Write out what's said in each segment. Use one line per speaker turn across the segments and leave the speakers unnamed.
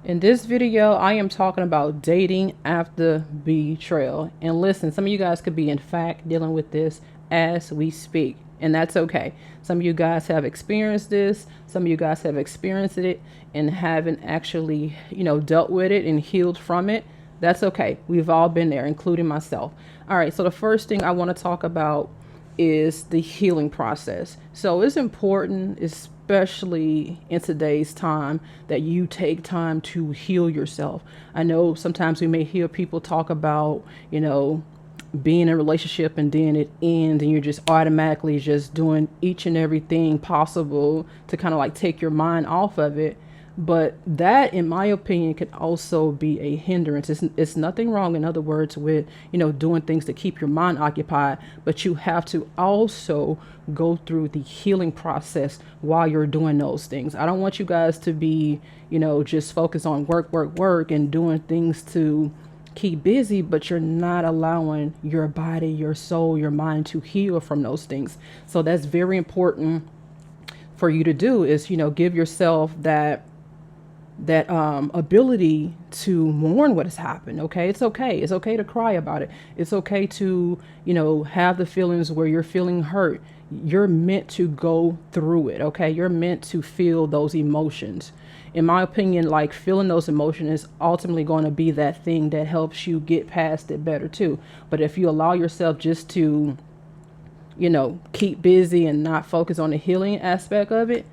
In this video, I am talking about dating after betrayal. And listen, some of you guys could be in fact dealing with this as we speak, and that's okay. Some of you guys have experienced this, some of you guys have experienced it and haven't actually, dealt with it and healed from it. That's okay. We've all been there, including myself. All right, so the first thing I want to talk about is the healing process. So it's important, especially in today's time, that you take time to heal yourself. I know sometimes we may hear people talk about, being in a relationship and then it ends and you're just automatically just doing each and everything possible to kind of like take your mind off of it. But that, in my opinion, can also be a hindrance. It's nothing wrong, in other words, with, doing things to keep your mind occupied, but you have to also go through the healing process while you're doing those things. I don't want you guys to be, just focused on work, work, work and doing things to keep busy, but you're not allowing your body, your soul, your mind to heal from those things. So that's very important for you to do is, give yourself that ability to mourn what has happened. Okay, it's okay to cry about it. It's okay to have the feelings where you're feeling hurt. You're meant to go through it. Okay, you're meant to feel those emotions. In my opinion, like, feeling those emotions is ultimately going to be that thing that helps you get past it better too. But if you allow yourself just to keep busy and not focus on the healing aspect of it,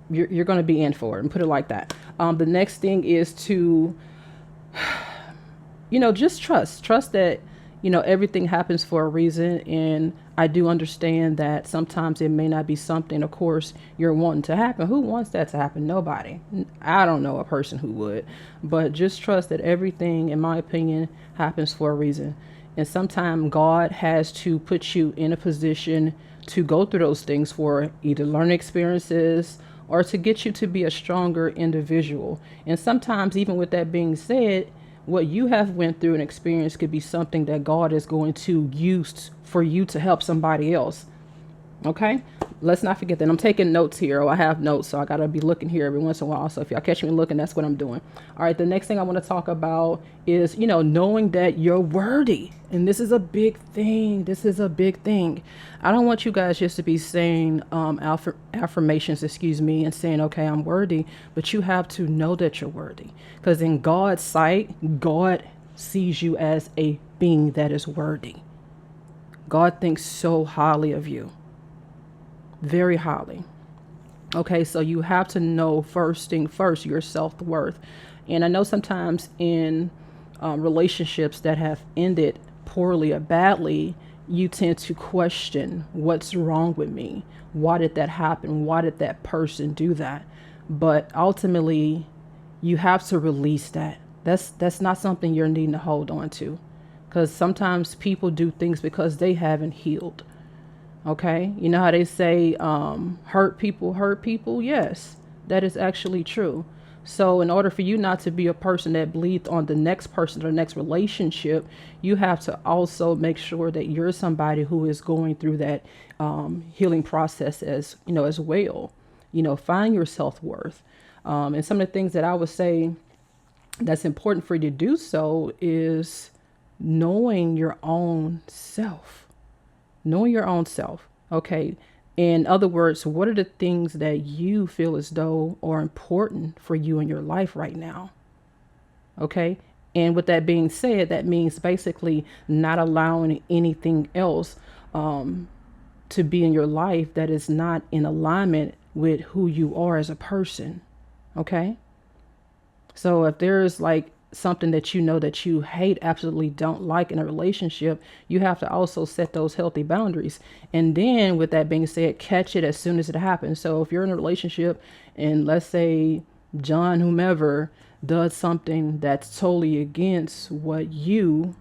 you're going to be in for it, and put it like that. The next thing is to, just trust that, everything happens for a reason. And I do understand that sometimes it may not be something, of course, you're wanting to happen. Who wants that to happen? Nobody. I don't know a person who would, but just trust that everything, in my opinion, happens for a reason. And sometimes God has to put you in a position to go through those things for either learning experiences or to get you to be a stronger individual. And sometimes, even with that being said, what you have went through and experienced could be something that God is going to use for you to help somebody else. Okay, let's not forget that. I'm taking notes here. I have notes, so I gotta be looking here every once in a while. So if y'all catch me looking, that's what I'm doing. All right, the next thing I want to talk about is, knowing that you're worthy. And this is a big thing. This is a big thing. I don't want you guys just to be saying affirmations, and saying, okay, I'm worthy. But you have to know that you're worthy. Because in God's sight, God sees you as a being that is worthy. God thinks so highly of you. Very highly. Okay, so you have to know first thing first, your self-worth. And I know sometimes in relationships that have ended poorly or badly, you tend to question, what's wrong with me? Why did that happen? Why did that person do that? But ultimately, you have to release that. That's not something you're needing to hold on to, because sometimes people do things because they haven't healed. Okay, you know how they say hurt people hurt people? Yes, that is actually true. So in order for you not to be a person that bleeds on the next person or next relationship, you have to also make sure that you're somebody who is going through that healing process as well. Find your self-worth. And some of the things that I would say that's important for you to do so is knowing your own self. Knowing your own self. Okay. In other words, what are the things that you feel as though are important for you in your life right now? Okay. And with that being said, that means basically not allowing anything else to be in your life that is not in alignment with who you are as a person. Okay. So if there's like something that that you hate, absolutely don't like in a relationship, you have to also set those healthy boundaries. And then with that being said, catch it as soon as it happens. So if you're in a relationship and let's say John, whomever, does something that's totally against what you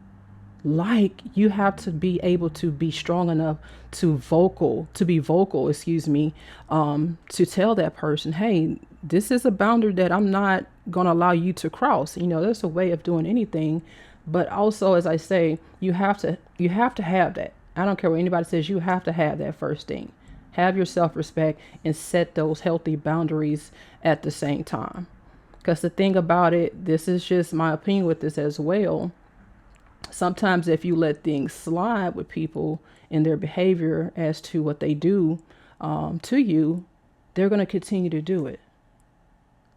like, you have to be able to be strong enough to be vocal, to tell that person, hey, this is a boundary that I'm not going to allow you to cross. There's a way of doing anything, but also, as I say, you have to have that. I don't care what anybody says, you have to have that first thing. Have your self-respect and set those healthy boundaries at the same time. Because the thing about it, this is just my opinion with this as well. Sometimes if you let things slide with people in their behavior as to what they do to you, they're going to continue to do it.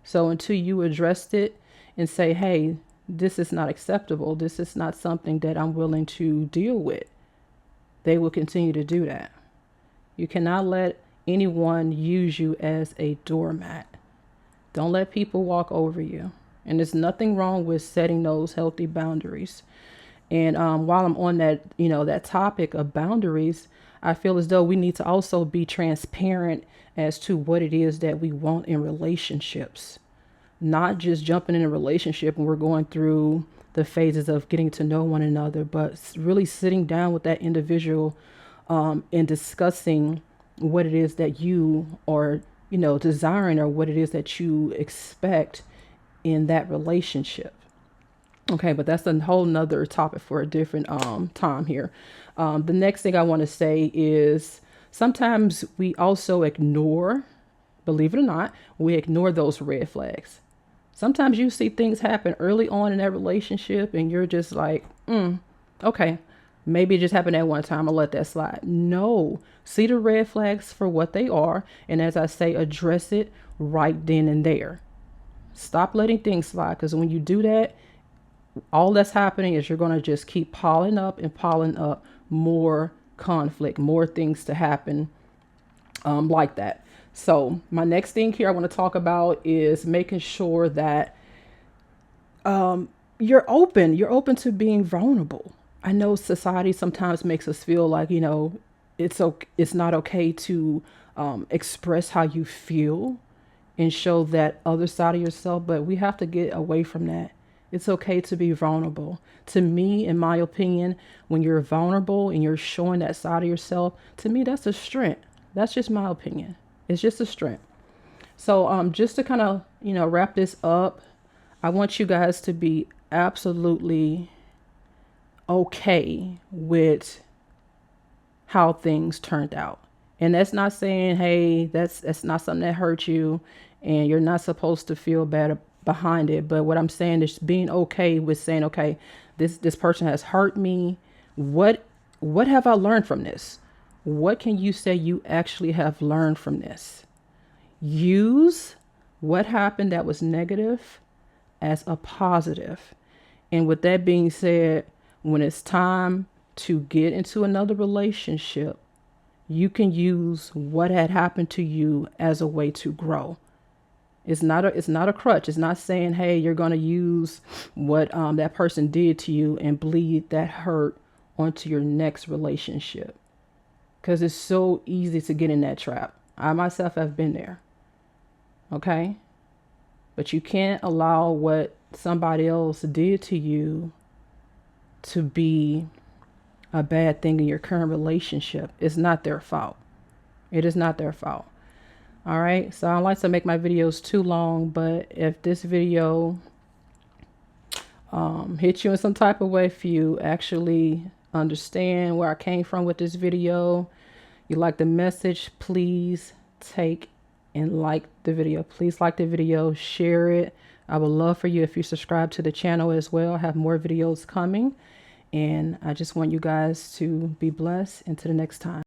So until you address it and say, hey, this is not acceptable, this is not something that I'm willing to deal with, they will continue to do that. You cannot let anyone use you as a doormat. Don't let people walk over you. And there's nothing wrong with setting those healthy boundaries. And while I'm on that, that topic of boundaries, I feel as though we need to also be transparent as to what it is that we want in relationships. Not just jumping in a relationship when we're going through the phases of getting to know one another, but really sitting down with that individual and discussing what it is that you are, desiring, or what it is that you expect in that relationship. Okay, but that's a whole nother topic for a different time here. The next thing I want to say is sometimes we also ignore, believe it or not, we ignore those red flags. Sometimes you see things happen early on in that relationship and you're just like, okay, maybe it just happened at one time. I'll let that slide. No, see the red flags for what they are. And as I say, address it right then and there. Stop letting things slide, because when you do that, all that's happening is you're going to just keep piling up more conflict, more things to happen like that. So my next thing here I want to talk about is making sure that you're open to being vulnerable. I know society sometimes makes us feel like, it's not okay to express how you feel and show that other side of yourself, but we have to get away from that. It's okay to be vulnerable. To me, in my opinion, when you're vulnerable and you're showing that side of yourself, to me, that's a strength. That's just my opinion. It's just a strength. So just to kind of, wrap this up, I want you guys to be absolutely okay with how things turned out. And that's not saying, hey, that's not something that hurt you and you're not supposed to feel bad behind it. But what I'm saying is being okay with saying, okay, this person has hurt me. What have I learned from this? What can you say you actually have learned from this? Use what happened that was negative as a positive. And with that being said, when it's time to get into another relationship, you can use what had happened to you as a way to grow. It's not a crutch. It's not saying, hey, you're going to use what that person did to you and bleed that hurt onto your next relationship. Because it's so easy to get in that trap. I myself have been there. Okay? But you can't allow what somebody else did to you to be a bad thing in your current relationship. It's not their fault. It is not their fault. All right. So I don't like to make my videos too long, but if this video hit you in some type of way, if you actually understand where I came from with this video, you like the message, please take and like the video. Please like the video, share it. I would love for you if you subscribe to the channel as well. I have more videos coming, and I just want you guys to be blessed until the next time.